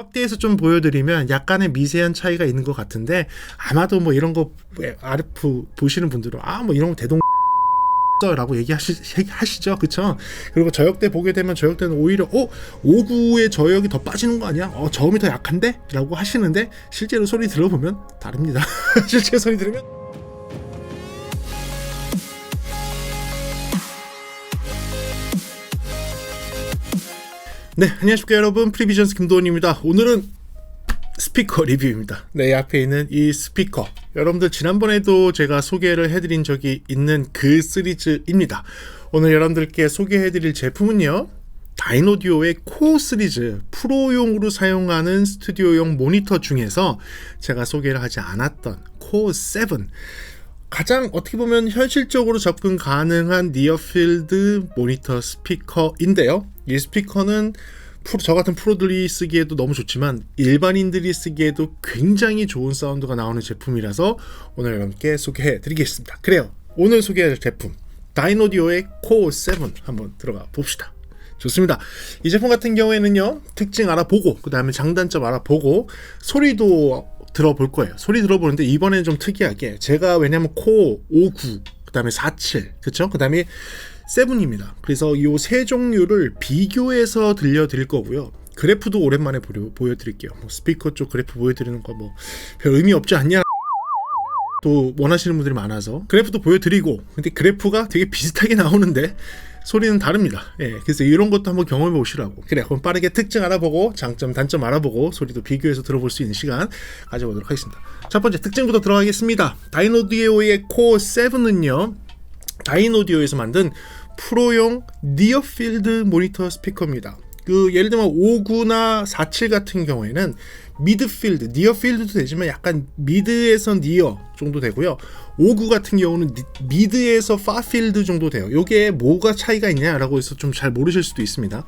확대해서 좀 보여드리면 약간의 미세한 차이가 있는 것 같은데, 아마도 뭐 이런 거 RF 보시는 분들은 뭐 이런 거 대동 라고 얘기하시죠, 그쵸? 그리고 저역대 보게 되면 저역대는 오히려 59의 저역이 더 빠지는 거 아니야? 저음이 더 약한데? 라고 하시는데, 실제로 소리 들어보면 다릅니다. 실제 소리 들으면 네, 안녕하십니까 여러분, 프리비전스 김도원입니다. 오늘은 스피커 리뷰입니다. 네, 앞에 있는 이 스피커, 여러분들 지난번에도 제가 소개를 해드린 적이 있는 그 시리즈입니다. 오늘 여러분들께 소개해드릴 제품은요, 다이노디오의 코어 시리즈 프로용으로 사용하는 스튜디오용 모니터 중에서 제가 소개를 하지 않았던 코어 7, 가장 어떻게 보면 현실적으로 접근 가능한 니어필드 모니터 스피커인데요. 이 스피커는 저 같은 프로들이 쓰기에도 너무 좋지만 일반인들이 쓰기에도 굉장히 좋은 사운드가 나오는 제품이라서 오늘 여러분께 소개해 드리겠습니다. 그래요, 오늘 소개할 제품 다이노디오의 코어 7 한번 들어가 봅시다. 좋습니다. 이 제품 같은 경우에는요, 특징 알아보고 그 다음에 장단점 알아보고 소리도 들어볼 거예요. 소리 들어보는데 이번에는 좀 특이하게, 제가 왜냐면 코어 59, 그 다음에 47, 그쵸? 그 다음에 7입니다. 그래서 이 세 종류를 비교해서 들려드릴 거고요. 그래프도 오랜만에 보여드릴게요. 스피커 쪽 그래프 보여드리는 거 별 의미 없지 않냐? 또 원하시는 분들이 많아서 그래프도 보여드리고, 근데 그래프가 되게 비슷하게 나오는데 소리는 다릅니다. 예, 그래서 이런 것도 한번 경험해 보시라고. 그래, 그럼 빠르게 특징 알아보고 장점, 단점 알아보고 소리도 비교해서 들어볼 수 있는 시간 가져보도록 하겠습니다. 첫 번째 특징부터 들어가겠습니다. 다이노디오의 코어 7은요, 다이노디오에서 만든 프로용 니어필드 모니터 스피커입니다. 예를 들면 59나 47 같은 경우에는 미드필드, 니어필드도 되지만 약간 미드에서 니어 정도 되고요. 59 같은 경우는 미드에서 파필드 정도 돼요. 이게 뭐가 차이가 있냐라고 해서 좀 잘 모르실 수도 있습니다.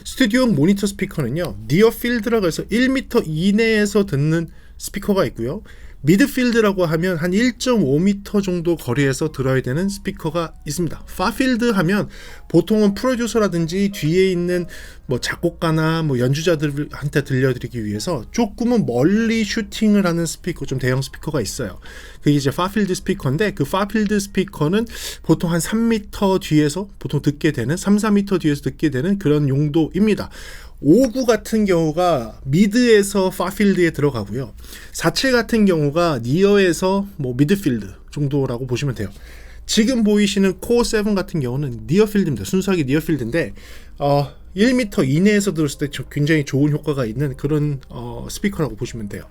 스튜디오용 모니터 스피커는요, 니어필드라고 해서 1m 이내에서 듣는 스피커가 있고요. 미드필드라고 하면 한 1.5m 정도 거리에서 들어야 되는 스피커가 있습니다. 파필드 하면 보통은 프로듀서라든지 뒤에 있는 작곡가나 연주자들한테 들려드리기 위해서 조금은 멀리 슈팅을 하는 스피커, 좀 대형 스피커가 있어요. 그게 이제 파필드 스피커인데, 그 파필드 스피커는 보통 한 3m 뒤에서 보통 듣게 되는, 3-4m 뒤에서 듣게 되는 그런 용도입니다. 59 같은 경우가 미드에서 파필드에 들어가고요. 47 같은 경우가 니어에서 미드필드 정도라고 보시면 돼요. 지금 보이시는 코어 7 같은 경우는 니어필드입니다. 순수하게 니어필드인데 1m 이내에서 들었을 때 굉장히 좋은 효과가 있는 그런 스피커라고 보시면 돼요.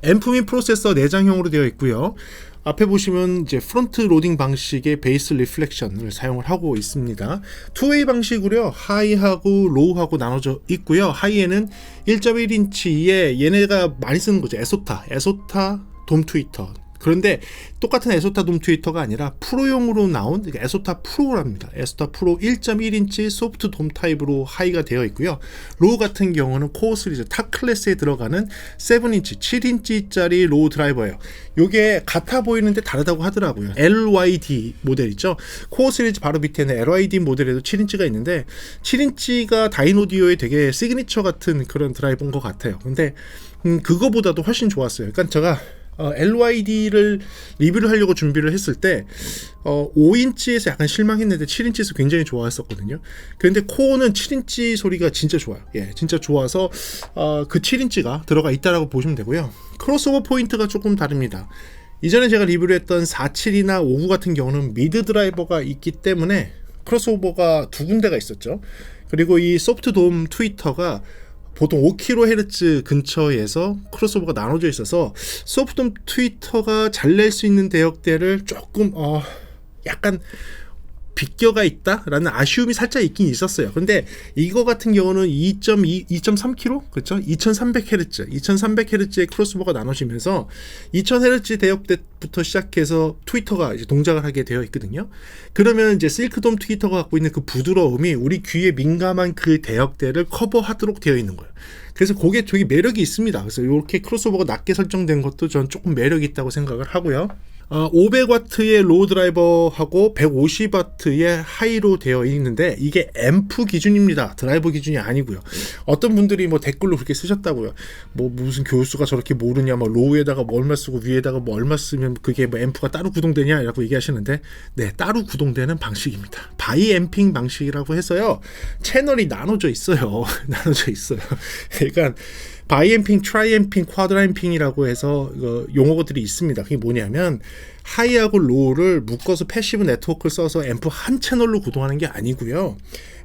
앰프 및 프로세서 내장형으로 되어 있고요. 앞에 보시면 이제 프론트 로딩 방식의 베이스 리플렉션을 사용을 하고 있습니다. 투웨이 방식으로요, 하이하고 로우하고 나눠져 있고요. 하이에는 1.1인치에 얘네가 많이 쓰는 거죠. 에소타 돔 트위터. 그런데 똑같은 에소타 돔 트위터가 아니라 프로용으로 나온 에소타 프로랍니다. 에소타 프로 1.1인치 소프트 돔 타입으로 하이가 되어 있고요. 로우 같은 경우는 코어 시리즈 탑 클래스에 들어가는 7인치, 7인치짜리 로우 드라이버예요. 요게 같아 보이는데 다르다고 하더라고요. LYD 모델 있죠. 코어 시리즈 바로 밑에는 LYD 모델에도 7인치가 있는데 7인치가 다이노디오의 되게 시그니처 같은 그런 드라이버인 것 같아요. 근데 그거보다도 훨씬 좋았어요. 그러니까 제가 LYD를 리뷰를 하려고 준비를 했을 때 5인치에서 약간 실망했는데 7인치에서 굉장히 좋아했었거든요. 그런데 코어는 7인치 소리가 진짜 좋아요. 예, 진짜 좋아서 그 7인치가 들어가 있다라고 보시면 되고요. 크로스오버 포인트가 조금 다릅니다. 이전에 제가 리뷰를 했던 47이나 59 같은 경우는 미드 드라이버가 있기 때문에 크로스오버가 두 군데가 있었죠. 그리고 이 소프트 돔 트위터가 보통 5kHz 근처에서 크로스오버가 나눠져 있어서 소프트 트위터가 잘 낼 수 있는 대역대를 조금 약간 비껴가 있다라는 아쉬움이 살짝 있긴 있었어요. 근데 이거 같은 경우는 2.3kg? 그렇죠? 2300Hz의 크로스오버가 나눠지면서 2000Hz 대역대부터 시작해서 트위터가 이제 동작을 하게 되어 있거든요. 그러면 이제 실크돔 트위터가 갖고 있는 그 부드러움이 우리 귀에 민감한 그 대역대를 커버하도록 되어 있는 거예요. 그래서 그게 되게 매력이 있습니다. 그래서 이렇게 크로스오버가 낮게 설정된 것도 전 조금 매력이 있다고 생각을 하고요. 500W의 로우 드라이버하고 150W의 하이로 되어 있는데 이게 앰프 기준입니다. 드라이버 기준이 아니고요. 어떤 분들이 뭐 댓글로 그렇게 쓰셨다고요. 뭐 무슨 교수가 저렇게 모르냐, 뭐 로우에다가 뭐 얼마 쓰고 위에다가 뭐 얼마 쓰면 그게 뭐 앰프가 따로 구동되냐라고 얘기하시는데, 네, 따로 구동되는 방식입니다. 바이 앰핑 방식이라고 해서요, 채널이 나눠져 있어요. 나눠져 있어요. 그러니까 바이앰핑, 트라이앰핑, 쿼드앰핑이라고 해서 용어들이 있습니다. 그게 뭐냐면 하이하고 로우를 묶어서 패시브 네트워크를 써서 앰프 한 채널로 구동하는 게 아니고요.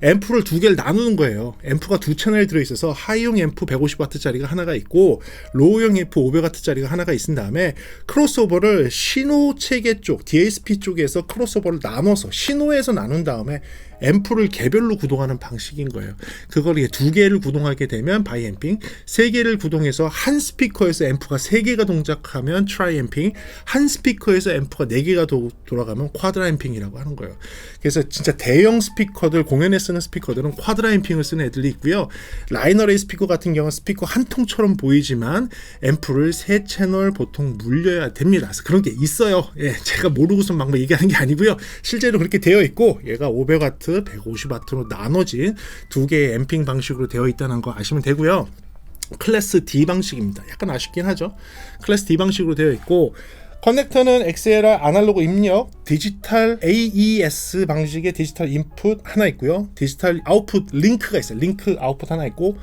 앰프를 두 개를 나누는 거예요. 앰프가 두 채널이 들어있어서 하이용 앰프 150W짜리가 하나가 있고 로우용 앰프 500W짜리가 하나가 있은 다음에 크로스오버를 신호 체계 쪽, DSP 쪽에서 크로스오버를 나눠서 신호에서 나눈 다음에 앰프를 개별로 구동하는 방식인 거예요. 그걸 두 개를 구동하게 되면 바이앰핑, 세 개를 구동해서 한 스피커에서 앰프가 세 개가 동작하면 트라이앰핑, 한 스피커에서 앰프가 네 개가 돌아가면 쿼드라앰핑이라고 하는 거예요. 그래서 진짜 대형 스피커들, 공연에 쓰는 스피커들은 쿼드라앰핑을 쓰는 애들이 있고요. 라이너레이 스피커 같은 경우는 스피커 한 통처럼 보이지만 앰프를 세 채널 보통 물려야 됩니다. 그래서 그런 게 있어요. 예, 제가 모르고서 막 얘기하는 게 아니고요. 실제로 그렇게 되어 있고, 얘가 500W, 150W로 나눠진 두 개의 앰핑 방식으로 되어 있다는 거 아시면 되고요. 클래스 D 방식입니다. 약간 아쉽긴 하죠. 클래스 D 방식으로 되어 있고, 커넥터는 XLR 아날로그 입력, 디지털 AES 방식의 디지털 인풋 하나 있고요. 디지털 아웃풋 링크가 있어요. 링크 아웃풋 하나 있고,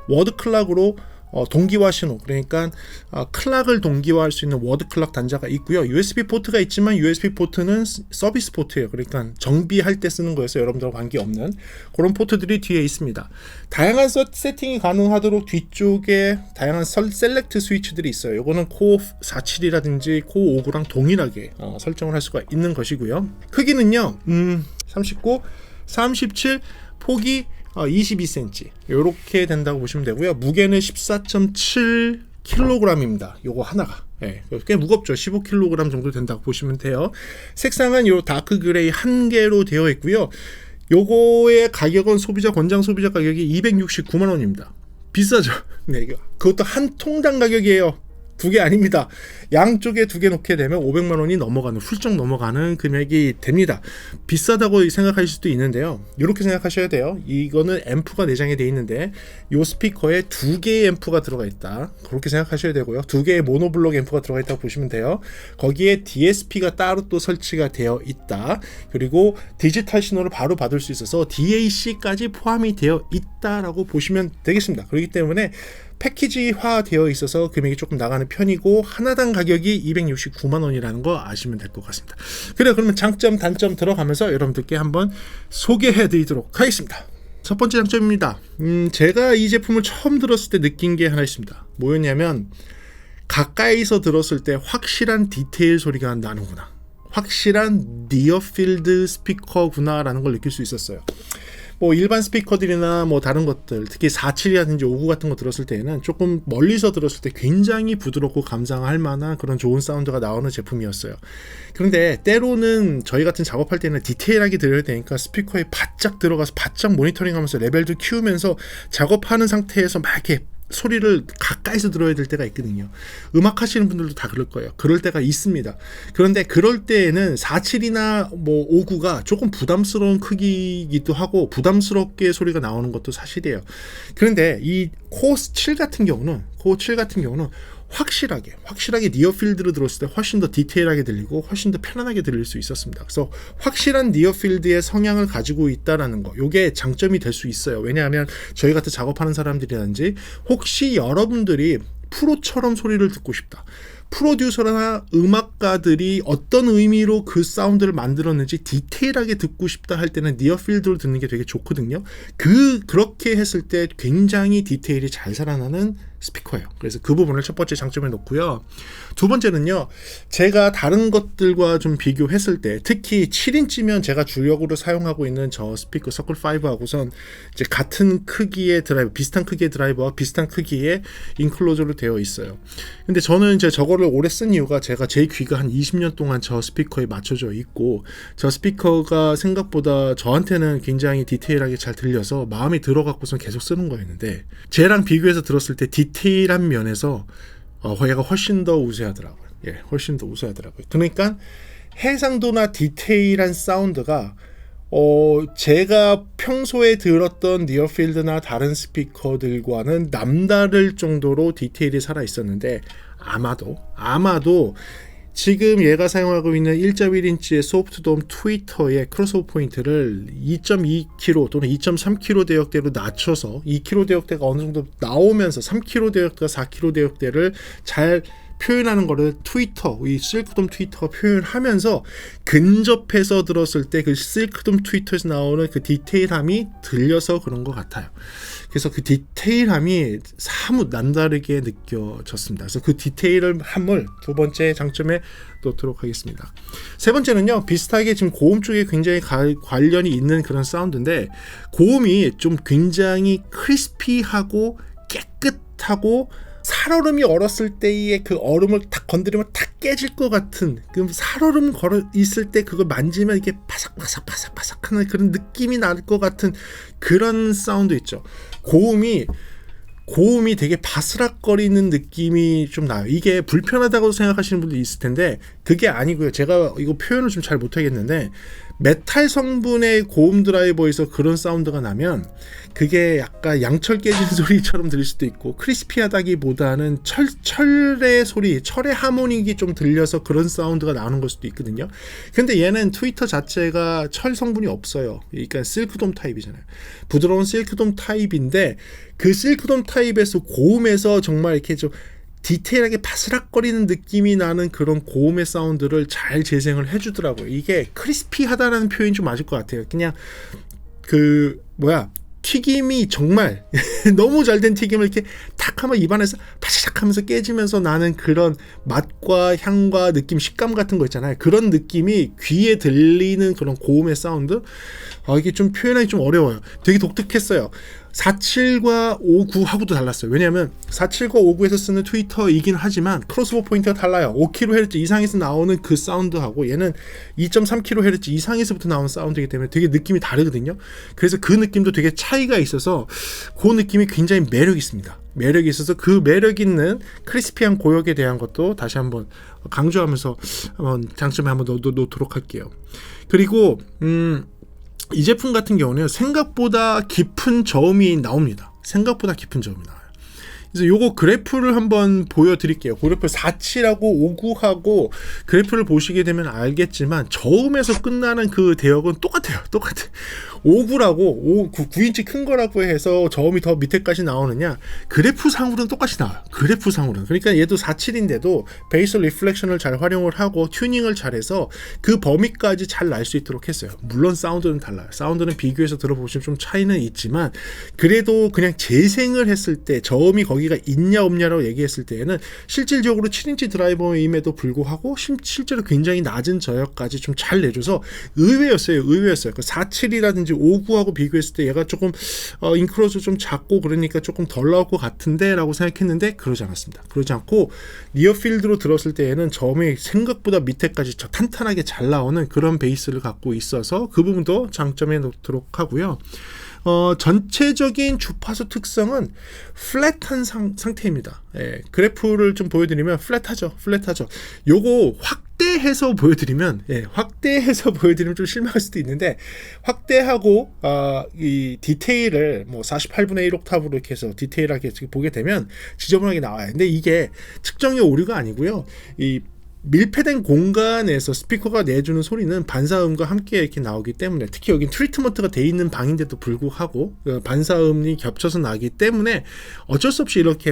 워드 클락으로 동기화 신호, 그러니까 클락을 동기화할 수 있는 워드 클락 단자가 있고요. USB 포트가 있지만 USB 포트는 서비스 포트예요. 그러니까 정비할 때 쓰는 거여서 여러분들과 관계없는 그런 포트들이 뒤에 있습니다. 다양한 세팅이 가능하도록 뒤쪽에 다양한 셀렉트 스위치들이 있어요. 이거는 코어 47이라든지 코어 59랑 동일하게 설정을 할 수가 있는 것이고요. 크기는요, 39, 37, 폭이 22cm 이렇게 된다고 보시면 되고요. 무게는 14.7kg입니다. 요거 하나가, 예, 꽤 무겁죠. 15kg 정도 된다고 보시면 돼요. 색상은 요 다크 그레이 한 개로 되어 있고요. 요거의 가격은 권장 소비자 가격이 269만 원입니다. 비싸죠. 네, 그것도 한 통당 가격이에요. 두 개 아닙니다. 양쪽에 두 개 놓게 되면 500만 원이 넘어가는, 훌쩍 넘어가는 금액이 됩니다. 비싸다고 생각하실 수도 있는데요. 이렇게 생각하셔야 돼요. 이거는 앰프가 내장이 되어 있는데 이 스피커에 두 개의 앰프가 들어가 있다. 그렇게 생각하셔야 되고요. 두 개의 모노블록 앰프가 들어가 있다고 보시면 돼요. 거기에 DSP가 따로 또 설치가 되어 있다. 그리고 디지털 신호를 바로 받을 수 있어서 DAC까지 포함이 되어 있다라고 보시면 되겠습니다. 그렇기 때문에 패키지화 되어 있어서 금액이 조금 나가는 편이고, 하나당 가격이 269만 원이라는 거 아시면 될 것 같습니다. 그래요. 그러면 장점, 단점 들어가면서 여러분들께 한번 소개해 드리도록 하겠습니다. 첫 번째 장점입니다. 제가 이 제품을 처음 들었을 때 느낀 게 하나 있습니다. 뭐였냐면, 가까이서 들었을 때 확실한 디테일 소리가 나는구나, 확실한 니어필드 스피커구나 라는 걸 느낄 수 있었어요. 뭐 일반 스피커들이나 뭐 다른 것들, 특히 47이라든지 59 같은 거 들었을 때에는 조금 멀리서 들었을 때 굉장히 부드럽고 감상할 만한 그런 좋은 사운드가 나오는 제품이었어요. 그런데 때로는 저희 같은 작업할 때는 디테일하게 들어야 되니까 스피커에 바짝 들어가서 바짝 모니터링하면서 레벨도 키우면서 작업하는 상태에서 막 이렇게 소리를 가까이서 들어야 될 때가 있거든요. 음악 하시는 분들도 다 그럴 거예요. 그럴 때가 있습니다. 그런데 그럴 때에는 47이나 뭐 59가 조금 부담스러운 크기이기도 하고 부담스럽게 소리가 나오는 것도 사실이에요. 그런데 이 코어 7 같은 경우는 확실하게 니어필드로 들었을 때 훨씬 더 디테일하게 들리고 훨씬 더 편안하게 들릴 수 있었습니다. 그래서 확실한 니어필드의 성향을 가지고 있다라는 거, 요게 장점이 될 수 있어요. 왜냐하면 저희 같은 작업하는 사람들이라든지 혹시 여러분들이 프로처럼 소리를 듣고 싶다, 프로듀서나 음악가들이 어떤 의미로 그 사운드를 만들었는지 디테일하게 듣고 싶다 할 때는 니어필드로 듣는 게 되게 좋거든요. 그렇게 했을 때 굉장히 디테일이 잘 살아나는 스피커예요. 그래서 그 부분을 첫 번째 장점에 놓고요. 두 번째는요, 제가 다른 것들과 좀 비교했을 때, 특히 7인치면 제가 주력으로 사용하고 있는 저 스피커 서클 5하고선 이제 같은 크기의 드라이버, 비슷한 크기의 드라이버와 비슷한 크기의 인클로저로 되어 있어요. 근데 저는 이제 저거를 오래 쓴 이유가, 제가 제 귀가 한 20년 동안 저 스피커에 맞춰져 있고, 저 스피커가 생각보다 저한테는 굉장히 디테일하게 잘 들려서 마음에 들어갖고선 계속 쓰는 거였는데, 쟤랑 비교해서 들었을 때 디테일한 면에서 얘가 훨씬 더 우세하더라고요. 훨씬 더 우수하더라고요. 그러니까 해상도나 디테일한 사운드가 제가 평소에 들었던 니어필드나 다른 스피커들과는 남다를 정도로 디테일이 살아 있었는데, 아마도 지금 얘가 사용하고 있는 1.1인치의 소프트돔 트위터의 크로스오버 포인트를 2.2kg 또는 2.3kg 대역대로 낮춰서 2kg 대역대가 어느 정도 나오면서 3kg 대역대가 4kg 대역대를 잘 표현하는 거를 이 실크돔 트위터가 표현하면서 근접해서 들었을 때 그 실크돔 트위터에서 나오는 그 디테일함이 들려서 그런 것 같아요. 그래서 그 디테일함이 사뭇 남다르게 느껴졌습니다. 그래서 그 디테일함을 두 번째 장점에 놓도록 하겠습니다. 세 번째는요, 비슷하게 지금 고음 쪽에 굉장히 관련이 있는 그런 사운드인데, 고음이 좀 굉장히 크리스피하고 깨끗하고 살얼음이 얼었을 때의 그 얼음을 탁 건드리면 탁 깨질 것 같은, 그 살얼음 걸어 있을 때 그걸 만지면 이게 바삭바삭하는 그런 느낌이 날 것 같은 그런 사운드 있죠. 고음이 되게 바스락거리는 느낌이 좀 나요. 이게 불편하다고 생각하시는 분도 있을 텐데 그게 아니고요. 제가 이거 표현을 좀 잘 못하겠는데, 메탈 성분의 고음 드라이버에서 그런 사운드가 나면 그게 약간 양철 깨지는 소리처럼 들릴 수도 있고, 크리스피하다기보다는 철의 소리, 철의 하모닉이 좀 들려서 그런 사운드가 나오는 걸 수도 있거든요. 근데 얘는 트위터 자체가 철 성분이 없어요. 그러니까 실크돔 타입이잖아요. 부드러운 실크돔 타입인데, 그 실크돔 타입에서 고음에서 정말 이렇게 좀 디테일하게 바스락거리는 느낌이 나는 그런 고음의 사운드를 잘 재생을 해주더라고요. 이게 크리스피하다라는 표현이 좀 맞을 것 같아요. 그냥 튀김이 정말 너무 잘된 튀김을 이렇게 탁 하면 입안에서 바삭 하면서 깨지면서 나는 그런 맛과 향과 느낌, 식감 같은 거 있잖아요. 그런 느낌이 귀에 들리는 그런 고음의 사운드, 이게 좀 표현하기 좀 어려워요. 되게 독특했어요. 47과 59하고도 달랐어요. 왜냐하면 47과 59에서 쓰는 트위터이긴 하지만 크로스오버 포인트가 달라요. 5kHz 이상에서 나오는 그 사운드하고 얘는 2.3kHz 이상에서부터 나오는 사운드이기 때문에 되게 느낌이 다르거든요. 그래서 그 느낌도 되게 차이가 있어서 그 느낌이 굉장히 매력이 있습니다. 매력이 있어서 그 매력 있는 크리스피한 고역에 대한 것도 다시 한번 강조하면서 장점에 한번 놓도록 할게요. 그리고 이 제품 같은 경우는 생각보다 깊은 저음이 나옵니다. 생각보다 깊은 저음이 나와요. 그래서 요거 그래프를 한번 보여드릴게요. 그래프 47하고 59하고 그래프를 보시게 되면 알겠지만 저음에서 끝나는 그 대역은 똑같아요. 9인치 큰 거라고 해서 저음이 더 밑에까지 나오느냐? 그래프상으로는 똑같이 나와요. 그래프상으로는. 그러니까 얘도 47인데도 베이스 리플렉션을 잘 활용을 하고 튜닝을 잘해서 그 범위까지 잘 날 수 있도록 했어요. 물론 사운드는 달라요. 사운드는 비교해서 들어보시면 좀 차이는 있지만 그래도 그냥 재생을 했을 때 저음이 거기가 있냐 없냐라고 얘기했을 때에는 실질적으로 7인치 드라이버임에도 불구하고 실제로 굉장히 낮은 저역까지 좀 잘 내줘서 의외였어요. 그 47이라든지 59하고 비교했을 때 얘가 조금 인크로즈 좀 작고 그러니까 조금 덜 나올 것 같은데 라고 생각했는데 그러지 않았습니다. 그러지 않고 니어필드로 들었을 때에는 저음이 생각보다 밑에까지 탄탄하게 잘 나오는 그런 베이스를 갖고 있어서 그 부분도 장점에 놓도록 하고요. 전체적인 주파수 특성은 플랫한 상태입니다. 그래프를 좀 보여드리면 플랫하죠. 요거 확대해서 보여드리면 좀 실망할 수도 있는데, 확대하고 이 디테일을 48분의 1 옥타브로 이렇게 해서 디테일하게 보게 되면 지저분하게 나와요. 근데 이게 측정의 오류가 아니고요. 이 밀폐된 공간에서 스피커가 내주는 소리는 반사음과 함께 이렇게 나오기 때문에, 특히 여기 트리트먼트가 돼 있는 방인데도 불구하고 반사음이 겹쳐서 나기 때문에 어쩔 수 없이 이렇게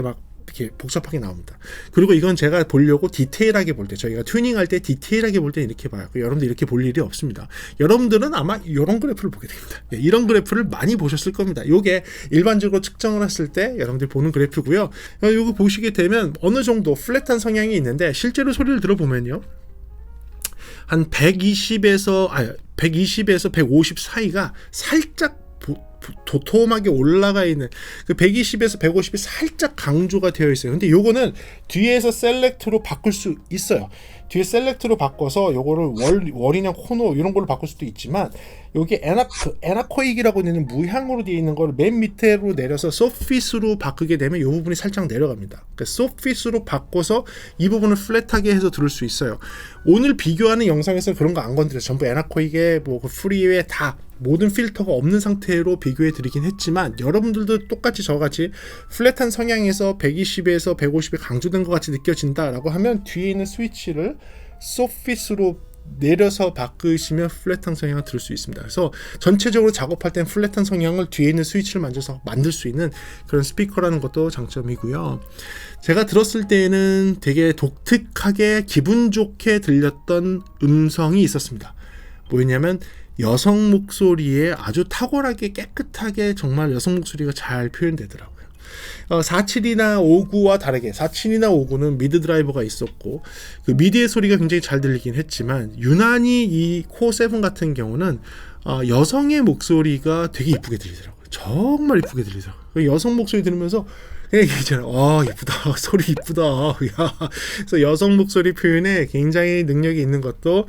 복잡하게 나옵니다. 그리고 이건 제가 보려고 디테일하게 볼 때, 저희가 튜닝할 때 디테일하게 볼 때 이렇게 봐요. 여러분들 이렇게 볼 일이 없습니다. 여러분들은 아마 이런 그래프를 보게 됩니다. 이런 그래프를 많이 보셨을 겁니다. 이게 일반적으로 측정을 했을 때 여러분들 보는 그래프고요. 이거 보시게 되면 어느 정도 플랫한 성향이 있는데, 실제로 소리를 들어보면요, 한 120에서 150 사이가 살짝 도톰하게 올라가 있는 그 120에서 150이 살짝 강조가 되어 있어요. 근데 요거는 뒤에서 셀렉트로 바꿀 수 있어요. 뒤에 셀렉트로 바꿔서 요거를 월이냐 코너 이런 걸로 바꿀 수도 있지만 여기 에나코익이라고 되는 무향으로 되어 있는 걸 맨 밑으로 내려서 소핏으로 바꾸게 되면 이 부분이 살짝 내려갑니다. 그러니까 소핏으로 바꿔서 이 부분을 플랫하게 해서 들을 수 있어요. 오늘 비교하는 영상에서 그런 거 안 건드려요. 전부 에나코익에 뭐 프리웨에 다 모든 필터가 없는 상태로 비교해 드리긴 했지만 여러분들도 똑같이 저같이 플랫한 성향에서 120에서 150이 강조된 것 같이 느껴진다라고 하면 뒤에 있는 스위치를 소핏으로 내려서 바꾸시면 플랫한 성향을 들을 수 있습니다. 그래서 전체적으로 작업할 땐 플랫한 성향을 뒤에 있는 스위치를 만져서 만들 수 있는 그런 스피커라는 것도 장점이고요. 제가 들었을 때는 되게 독특하게 기분 좋게 들렸던 음성이 있었습니다. 뭐였냐면 여성 목소리에 아주 탁월하게 깨끗하게 정말 여성 목소리가 잘 표현되더라고요. 47이나 59와 다르게 47이나 59는 미드 드라이버가 있었고 그 미디의 소리가 굉장히 잘 들리긴 했지만 유난히 이 코어 7 같은 경우는 여성의 목소리가 되게 이쁘게 들리더라고요. 정말 이쁘게 들리더라고요. 여성 목소리 들으면서 있잖아요. 이쁘다. 소리 이쁘다. 야. 그래서 여성 목소리 표현에 굉장히 능력이 있는 것도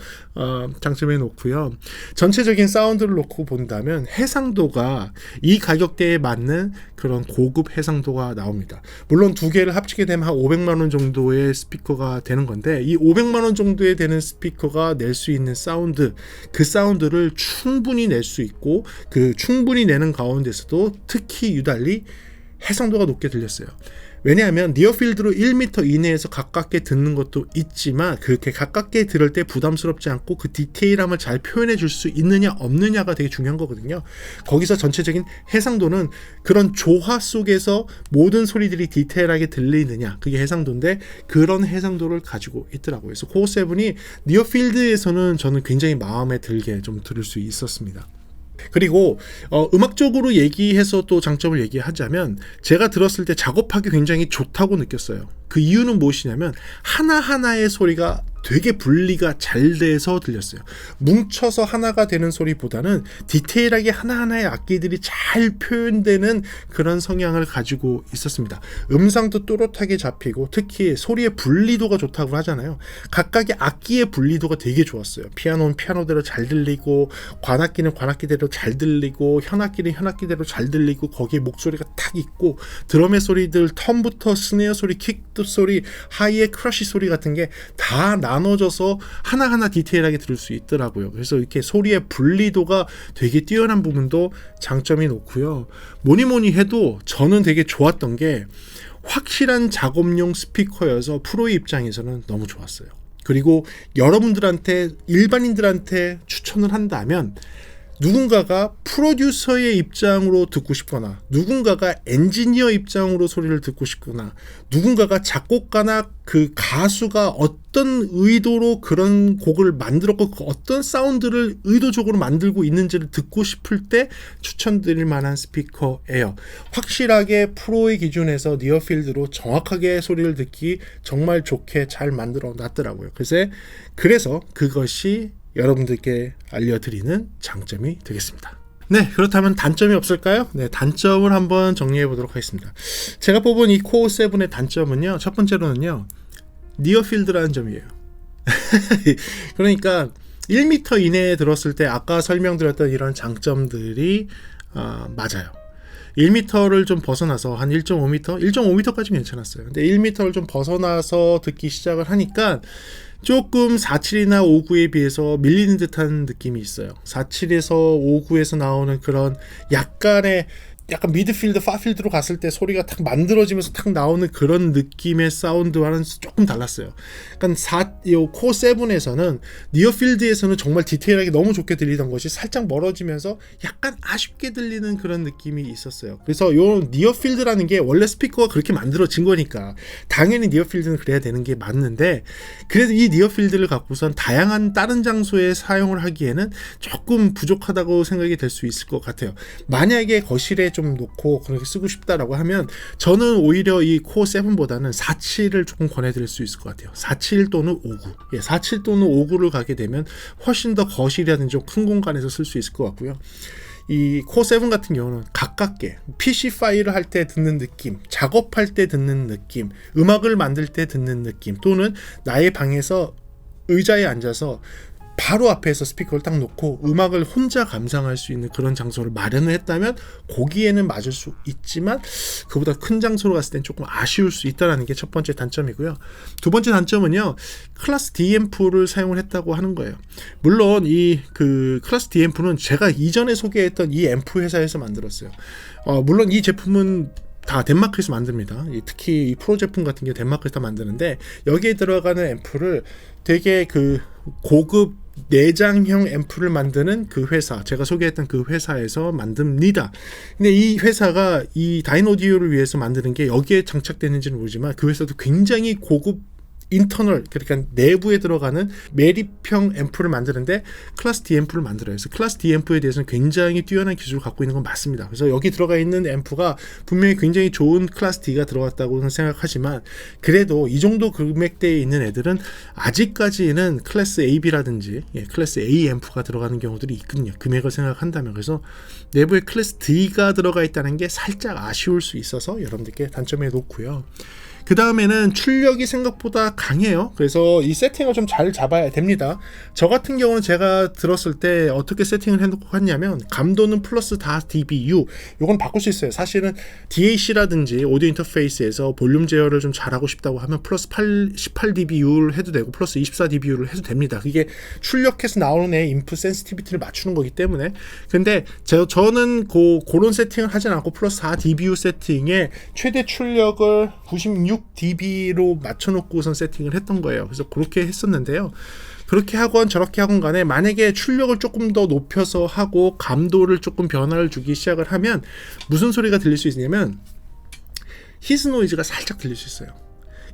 장점에 놓고요. 전체적인 사운드를 놓고 본다면 해상도가 이 가격대에 맞는 그런 고급 해상도가 나옵니다. 물론 두 개를 합치게 되면 한 500만 원 정도의 스피커가 되는 건데 이 500만 원 정도에 되는 스피커가 낼 수 있는 사운드, 그 사운드를 충분히 낼 수 있고 그 충분히 내는 가운데서도 특히 유달리 해상도가 높게 들렸어요. 왜냐하면 니어필드로 1m 이내에서 가깝게 듣는 것도 있지만 그렇게 가깝게 들을 때 부담스럽지 않고 그 디테일함을 잘 표현해 줄 수 있느냐 없느냐가 되게 중요한 거거든요. 거기서 전체적인 해상도는 그런 조화 속에서 모든 소리들이 디테일하게 들리느냐, 그게 해상도인데 그런 해상도를 가지고 있더라고요. 그래서 코어 7이 니어필드에서는 저는 굉장히 마음에 들게 좀 들을 수 있었습니다. 그리고 음악적으로 얘기해서 또 장점을 얘기하자면 제가 들었을 때 작업하기 굉장히 좋다고 느꼈어요. 그 이유는 무엇이냐면 하나하나의 소리가 되게 분리가 잘 돼서 들렸어요. 뭉쳐서 하나가 되는 소리보다는 디테일하게 하나하나의 악기들이 잘 표현되는 그런 성향을 가지고 있었습니다. 음상도 또렷하게 잡히고 특히 소리의 분리도가 좋다고 하잖아요. 각각의 악기의 분리도가 되게 좋았어요. 피아노는 피아노대로 잘 들리고 관악기는 관악기대로 잘 들리고 현악기는 현악기대로 잘 들리고 거기에 목소리가 탁 있고 드럼의 소리들 텀부터 스네어 소리, 킥 소리, 하이의 크러쉬 소리 같은 게 다 나눠져서 하나하나 디테일하게 들을 수 있더라고요. 그래서 이렇게 소리의 분리도가 되게 뛰어난 부분도 장점이 높고요. 뭐니 해도 저는 되게 좋았던 게 확실한 작업용 스피커여서 프로의 입장에서는 너무 좋았어요. 그리고 여러분들한테 일반인들한테 추천을 한다면 누군가가 프로듀서의 입장으로 듣고 싶거나 누군가가 엔지니어 입장으로 소리를 듣고 싶거나 누군가가 작곡가나 그 가수가 어떤 의도로 그런 곡을 만들었고 어떤 사운드를 의도적으로 만들고 있는지를 듣고 싶을 때 추천드릴 만한 스피커예요. 확실하게 프로의 기준에서 니어필드로 정확하게 소리를 듣기 정말 좋게 잘 만들어 놨더라고요. 그래서 그것이 여러분들께 알려드리는 장점이 되겠습니다. 네, 그렇다면 단점이 없을까요? 네, 단점을 한번 정리해 보도록 하겠습니다. 제가 뽑은 이 코어 7의 단점은요, 첫 번째로는요, 니어필드라는 점이에요. 그러니까 1m 이내에 들었을 때 아까 설명드렸던 이런 장점들이 맞아요. 1m를 좀 벗어나서 한 1.5m? 1.5m까지는 괜찮았어요. 근데 1m를 좀 벗어나서 듣기 시작을 하니까 조금 47이나 59에 비해서 밀리는 듯한 느낌이 있어요. 47에서 59에서 나오는 그런 약간 미드필드, 파필드로 갔을 때 소리가 탁 만들어지면서 탁 나오는 그런 느낌의 사운드와는 조금 달랐어요. 그러니까 코어 7에서는 니어필드에서는 정말 디테일하게 너무 좋게 들리던 것이 살짝 멀어지면서 약간 아쉽게 들리는 그런 느낌이 있었어요. 그래서 요 니어필드라는 게 원래 스피커가 그렇게 만들어진 거니까 당연히 니어필드는 그래야 되는 게 맞는데 그래도 이 니어필드를 갖고선 다양한 다른 장소에 사용을 하기에는 조금 부족하다고 생각이 될 수 있을 것 같아요. 만약에 거실에 좀 놓고 그렇게 쓰고 싶다라고 하면 저는 오히려 이 코어 7보다는 47을 조금 권해드릴 수 있을 것 같아요. 47 또는 59. 47 또는 59를 가게 되면 훨씬 더 거실이라든지 좀 큰 공간에서 쓸 수 있을 것 같고요. 이 코어7 같은 경우는 가깝게 PC 파일을 할 때 듣는 느낌, 작업할 때 듣는 느낌, 음악을 만들 때 듣는 느낌, 또는 나의 방에서 의자에 앉아서 바로 앞에서 스피커를 딱 놓고 음악을 혼자 감상할 수 있는 그런 장소를 마련을 했다면 거기에는 맞을 수 있지만 그보다 큰 장소로 갔을 땐 조금 아쉬울 수 있다는 게 첫 번째 단점이고요. 두 번째 단점은요, 클래스 D 앰프를 사용을 했다고 하는 거예요. 물론 이 클래스 D 앰프는 제가 이전에 소개했던 이 앰프 회사에서 만들었어요. 물론 이 제품은 다 덴마크에서 만듭니다. 특히 이 프로 제품 같은 게 덴마크에서 만드는데, 여기에 들어가는 앰프를 되게 고급 내장형 앰프를 만드는 그 회사, 제가 소개했던 그 회사에서 만듭니다. 근데 이 회사가 이 다이노디오를 위해서 만드는 게 여기에 장착되는지는 모르지만 그 회사도 굉장히 고급 인터널, 그러니까 내부에 들어가는 매립형 앰프를 만드는데 클래스 D 앰프를 만들어요. 그래서 클래스 D 앰프에 대해서는 굉장히 뛰어난 기술을 갖고 있는 건 맞습니다. 그래서 여기 들어가 있는 앰프가 분명히 굉장히 좋은 클래스 D가 들어갔다고 생각하지만, 그래도 이 정도 금액대에 있는 애들은 아직까지는 클래스 AB라든지 클래스 A 앰프가 들어가는 경우들이 있거든요, 금액을 생각한다면. 그래서 내부에 클래스 D가 들어가 있다는 게 살짝 아쉬울 수 있어서 여러분들께 단점에 놓고요. 그 다음에는 출력이 생각보다 강해요. 그래서 이 세팅을 좀 잘 잡아야 됩니다. 저 같은 경우는 제가 들었을 때 어떻게 세팅을 해놓고 했냐면, 감도는 플러스 다 dBu, 요건 바꿀 수 있어요. 사실은 DAC라든지 오디오 인터페이스에서 볼륨 제어를 좀 잘하고 싶다고 하면 플러스 18dBu를 해도 되고 플러스 24dBu를 해도 됩니다. 그게 출력해서 나오는 애 인풋 센시티비티를 맞추는 거기 때문에. 근데 저는 그런 세팅을 하진 않고 플러스 4dBu 세팅에 최대 출력을 96dB로 맞춰놓고선 세팅을 했던 거예요. 그래서 그렇게 했었는데요. 그렇게 하건 저렇게 하건 간에 만약에 출력을 조금 더 높여서 하고 감도를 조금 변화를 주기 시작을 하면 무슨 소리가 들릴 수 있냐면 히스 노이즈가 살짝 들릴 수 있어요.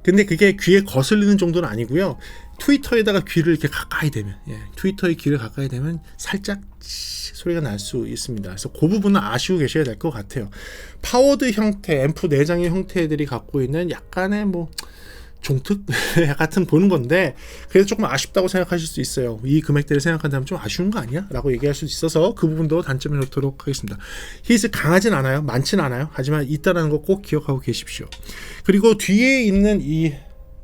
근데 그게 귀에 거슬리는 정도는 아니고요. 트위터에다가 귀를 이렇게 가까이 대면, 트위터에 귀를 가까이 대면 살짝 소리가 날 수 있습니다. 그래서 그 부분은 아시고 계셔야 될 것 같아요. 파워드 형태, 앰프 내장의 형태들이 갖고 있는 약간의 종특 같은 보는 건데, 그래서 조금 아쉽다고 생각하실 수 있어요. 이 금액대를 생각한다면 좀 아쉬운 거 아니야? 라고 얘기할 수 있어서 그 부분도 단점에 놓도록 하겠습니다. 히스 강하진 않아요. 많진 않아요. 하지만 있다는 거 꼭 기억하고 계십시오. 그리고 뒤에 있는 이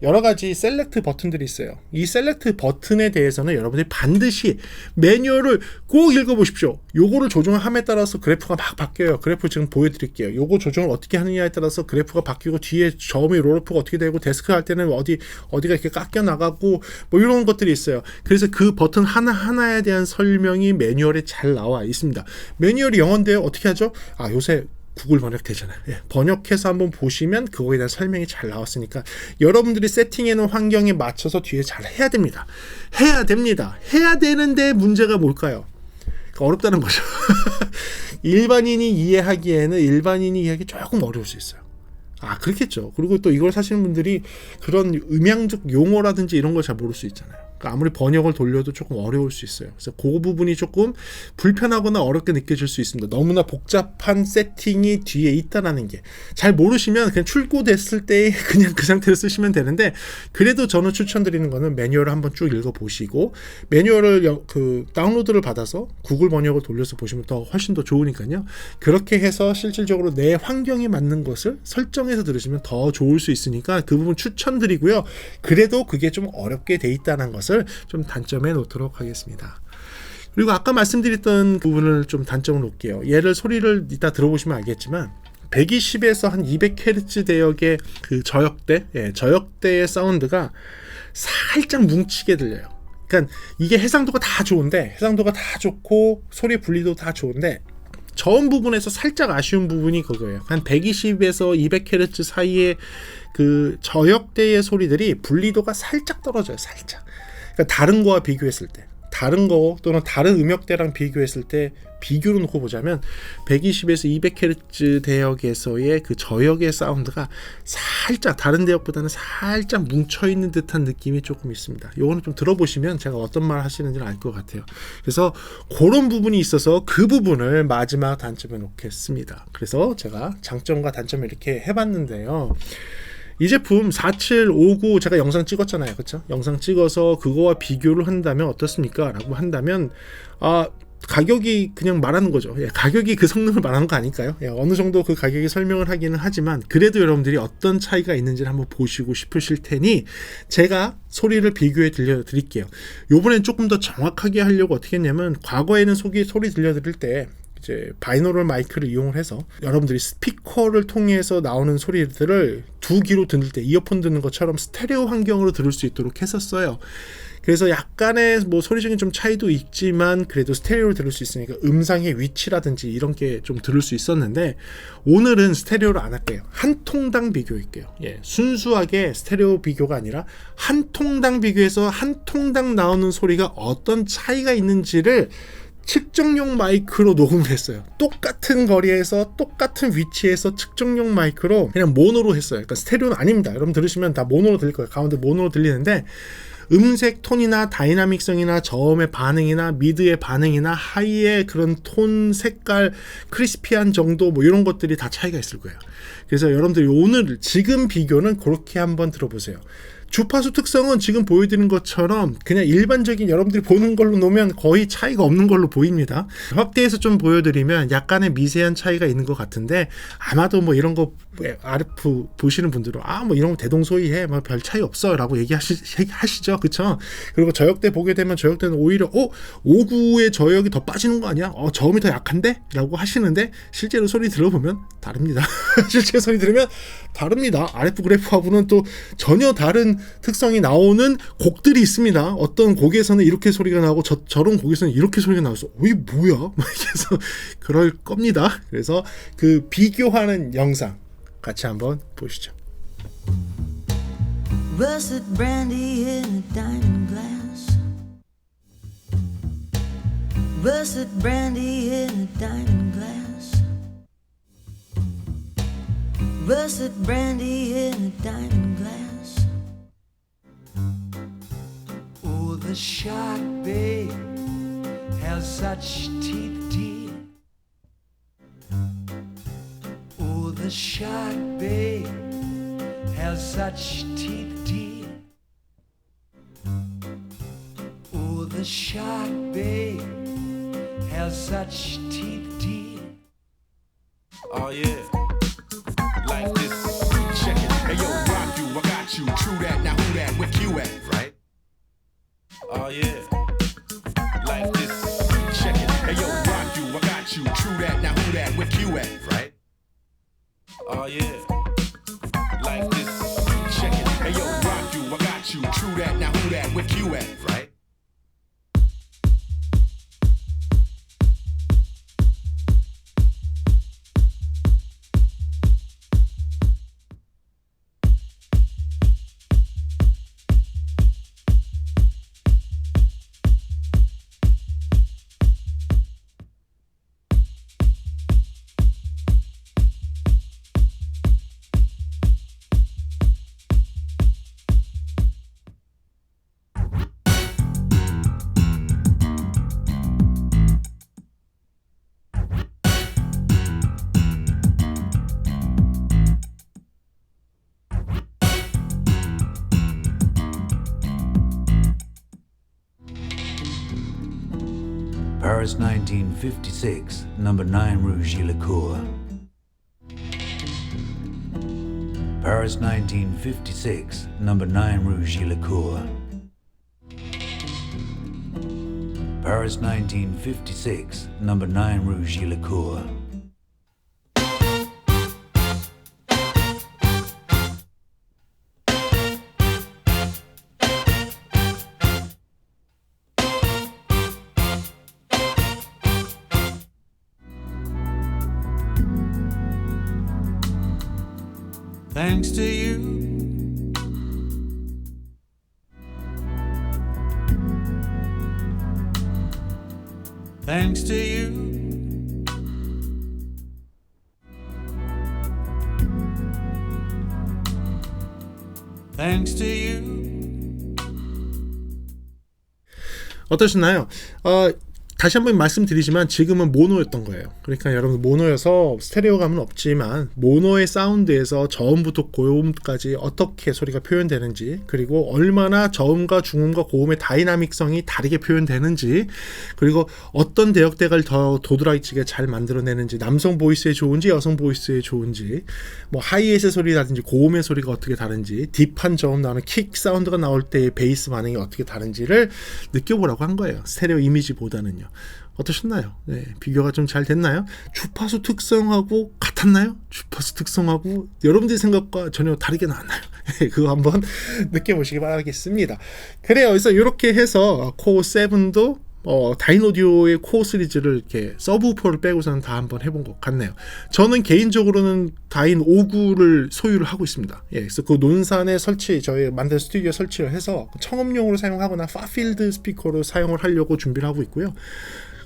여러 가지 셀렉트 버튼들이 있어요. 이 셀렉트 버튼에 대해서는 여러분들이 반드시 매뉴얼을 꼭 읽어보십시오. 요거를 조정함에 따라서 그래프가 막 바뀌어요. 그래프 지금 보여드릴게요. 요거 조정을 어떻게 하느냐에 따라서 그래프가 바뀌고, 뒤에 저음의 롤러프가 어떻게 되고, 데스크 할 때는 어디가 이렇게 깎여 나가고 이런 것들이 있어요. 그래서 그 버튼 하나하나에 대한 설명이 매뉴얼에 잘 나와 있습니다. 매뉴얼이 영어인데요. 어떻게 하죠? 요새 구글 번역 되잖아요. 번역해서 한번 보시면 그거에 대한 설명이 잘 나왔으니까 여러분들이 세팅해놓은 환경에 맞춰서 뒤에 잘 해야 됩니다. 해야 되는데 문제가 뭘까요? 어렵다는 거죠. 일반인이 이해하기 조금 어려울 수 있어요. 그렇겠죠. 그리고 또 이걸 사시는 분들이 그런 음향적 용어라든지 이런 걸 잘 모를 수 있잖아요. 그러니까 아무리 번역을 돌려도 조금 어려울 수 있어요. 그래서 그 부분이 조금 불편하거나 어렵게 느껴질 수 있습니다. 너무나 복잡한 세팅이 뒤에 있다는 게, 잘 모르시면 그냥 출고됐을 때 그냥 그 상태로 쓰시면 되는데, 그래도 저는 추천드리는 거는 매뉴얼을 한번 쭉 읽어보시고, 매뉴얼을 다운로드를 받아서 구글 번역을 돌려서 보시면 훨씬 더 좋으니까요. 그렇게 해서 실질적으로 내 환경에 맞는 것을 설정해서 들으시면 더 좋을 수 있으니까 그 부분 추천드리고요. 그래도 그게 좀 어렵게 돼 있다는 것을 좀 단점에 놓도록 하겠습니다. 그리고 아까 말씀드렸던 부분을 좀 단점을 놓을게요. 얘를 소리를 이따 들어보시면 알겠지만 120에서 한 200Hz 대역의 그 저역대의 사운드가 살짝 뭉치게 들려요. 그러니까 이게 해상도가 다 좋고 소리 분리도 다 좋은데, 저음 부분에서 살짝 아쉬운 부분이 그거예요. 한 120에서 200Hz 사이의 그 저역대의 소리들이 분리도가 살짝 떨어져요. 그러니까 다른 거와 비교했을 때, 다른 거 또는 다른 음역대랑 비교했을 때 비교로 놓고 보자면 120에서 200Hz 대역에서의 그 저역의 사운드가 살짝 다른 대역보다는 살짝 뭉쳐있는 듯한 느낌이 조금 있습니다. 요거는 좀 들어보시면 제가 어떤 말 하시는지는 알 것 같아요. 그래서 그런 부분이 있어서 그 부분을 마지막 단점에 놓겠습니다. 그래서 제가 장점과 단점을 이렇게 해봤는데요. 이 제품 4759 제가 영상 찍었잖아요. 그렇죠? 영상 찍어서 그거와 비교를 한다면 어떻습니까? 라고 한다면 가격이 그냥 말하는 거죠. 예, 가격이 그 성능을 말하는 거 아닐까요? 예, 어느 정도 그 가격이 설명을 하기는 하지만 그래도 여러분들이 어떤 차이가 있는지를 한번 보시고 싶으실 테니 제가 소리를 비교해 들려드릴게요. 요번엔 조금 더 정확하게 하려고 어떻게 했냐면 과거에는 소리 들려드릴 때 이제 바이노럴 마이크를 이용을 해서 여러분들이 스피커를 통해서 나오는 소리들을 두 귀로 들을 때 이어폰 듣는 것처럼 스테레오 환경으로 들을 수 있도록 했었어요. 그래서 약간의 뭐 소리적인 좀 차이도 있지만 그래도 스테레오를 들을 수 있으니까 음상의 위치라든지 이런 게 좀 들을 수 있었는데 오늘은 스테레오를 안 할게요. 한 통당 비교할게요. 예, 순수하게 스테레오 비교가 아니라 한 통당 비교해서 한 통당 나오는 소리가 어떤 차이가 있는지를 측정용 마이크로 녹음을 했어요. 똑같은 거리에서 똑같은 위치에서 측정용 마이크로 그냥 모노로 했어요. 그러니까 스테레오는 아닙니다. 여러분 들으시면 다 모노로 들릴 거예요. 가운데 모노로 들리는데 음색 톤이나 다이나믹성이나 저음의 반응이나 미드의 반응이나 하이의 그런 톤, 색깔, 크리스피한 정도 뭐 이런 것들이 다 차이가 있을 거예요. 그래서 여러분들이 오늘 지금 비교는 그렇게 한번 들어보세요. 주파수 특성은 지금 보여드린 것처럼 그냥 일반적인 여러분들이 보는 걸로 놓으면 거의 차이가 없는 걸로 보입니다. 확대해서 좀 보여드리면 약간의 미세한 차이가 있는 것 같은데 아마도 뭐 이런 거 RF 보시는 분들은 뭐 이런 거 대동소이해 뭐 별 차이 없어 라고 얘기하시죠. 그쵸? 그리고 저역대 보게 되면 저역대는 오히려 59의 저역이 더 빠지는 거 아니야? 저음이 더 약한데? 라고 하시는데 실제로 소리 들어보면 다릅니다. 실제 소리 들으면 다릅니다. RF 그래프하고는 또 전혀 다른 특성이 나오는 곡들이 있습니다. 어떤 곡에서는 이렇게 소리가 나오고 저런 곡에서는 이렇게 소리가 나와서 이게 뭐야? 그래서 그럴 겁니다. 그래서 그 비교하는 영상 같이 한번 보시죠. Russet brandy in a diamond glass. Russet brandy in a diamond glass. Russet brandy in a diamond glass. Oh, the shark, babe, has such teeth, dear. Oh, the shark, babe, has such teeth, dear. Oh, the shark, babe, has such teeth, dear. Oh, yeah. Like this. Check it. Hey, yo, rock you, I got you. True that. Now who that? Where you at? Right? Oh, yeah. Like this. Check it. Hey, yo, rock you, I got you. True that. Now who that? Where you at? Right? Oh, yeah. Like this. Check it. Hey, yo, rock you, I got you. True that. Now who that? Where you at? Right? Paris 1956, number 9 Rue Gillicourt. Paris 1956, number 9 Rue Gillicourt. Paris 1956, number 9 Rue Gillicourt. Thanks to you, thanks to you, thanks to you. 어떠셨나요? 다시 한번 말씀드리지만 지금은 모노였던 거예요. 그러니까 여러분 모노여서 스테레오감은 없지만 모노의 사운드에서 저음부터 고음까지 어떻게 소리가 표현되는지, 그리고 얼마나 저음과 중음과 고음의 다이나믹성이 다르게 표현되는지, 그리고 어떤 대역대가를 더 도드라지게 잘 만들어내는지, 남성 보이스에 좋은지 여성 보이스에 좋은지, 뭐 하이햇의 소리라든지 고음의 소리가 어떻게 다른지, 딥한 저음 나오는 킥 사운드가 나올 때의 베이스 반응이 어떻게 다른지를 느껴보라고 한 거예요. 스테레오 이미지보다는요. 어떠셨나요? 네, 비교가 좀 잘 됐나요? 주파수 특성하고 같았나요? 주파수 특성하고 여러분들의 생각과 전혀 다르게 나왔나요? 그거 한번 느껴보시기 바라겠습니다. 그래요. 그래서 이렇게 해서 코어 7도 다인오디오의 코어 시리즈를 이렇게 서브우퍼를 빼고서는 다 한번 해본 것 같네요. 저는 개인적으로는 다인 59를 소유를 하고 있습니다. 예, 그래서 그 논산에 저희 만든 스튜디오 설치를 해서 청음용으로 사용하거나 파필드 스피커로 사용을 하려고 준비를 하고 있고요.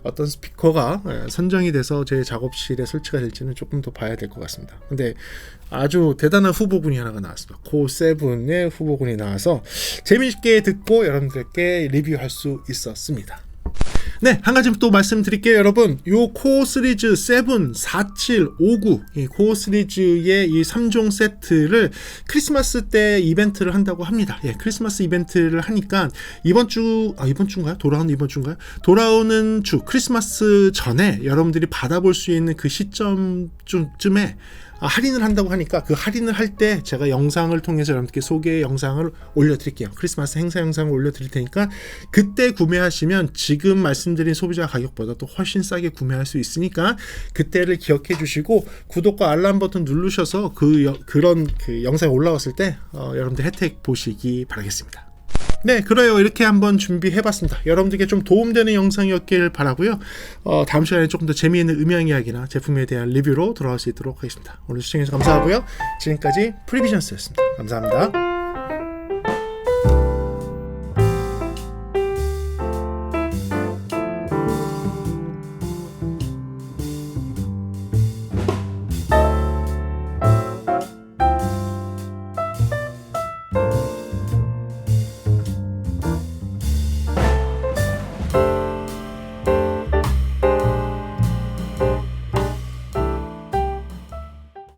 어떤 스피커가 선정이 돼서 제 작업실에 설치가 될지는 조금 더 봐야 될 것 같습니다. 근데 아주 대단한 후보군이 하나가 나왔습니다. 코어 7의 후보군이 나와서 재미있게 듣고 여러분들께 리뷰할 수 있었습니다. 네, 한 가지 또 말씀드릴게요, 여러분. 요 코어 시리즈 7, 47, 59 이 코어 시리즈의 이 3종 세트를 크리스마스 때 이벤트를 한다고 합니다. 예, 크리스마스 이벤트를 하니까 이번 주인가요? 돌아오는 이번 주인가요? 돌아오는 주 크리스마스 전에 여러분들이 받아볼 수 있는 그 시점쯤에 할인을 한다고 하니까 그 할인을 할 때 제가 영상을 통해서 여러분께 소개 영상을 올려드릴게요. 크리스마스 행사 영상을 올려드릴 테니까 그때 구매하시면 지금 말씀드린 소비자 가격보다 또 훨씬 싸게 구매할 수 있으니까 그때를 기억해 주시고 구독과 알람 버튼 누르셔서 그런 영상이 올라왔을 때 여러분들 혜택 보시기 바라겠습니다. 네, 그래요. 이렇게 한번 준비해봤습니다. 여러분들께 좀 도움되는 영상이었길 바라고요. 다음 시간에 조금 더 재미있는 음향 이야기나 제품에 대한 리뷰로 돌아올 수 있도록 하겠습니다. 오늘 시청해주셔서 감사하고요. 지금까지 프리비전스였습니다. 감사합니다.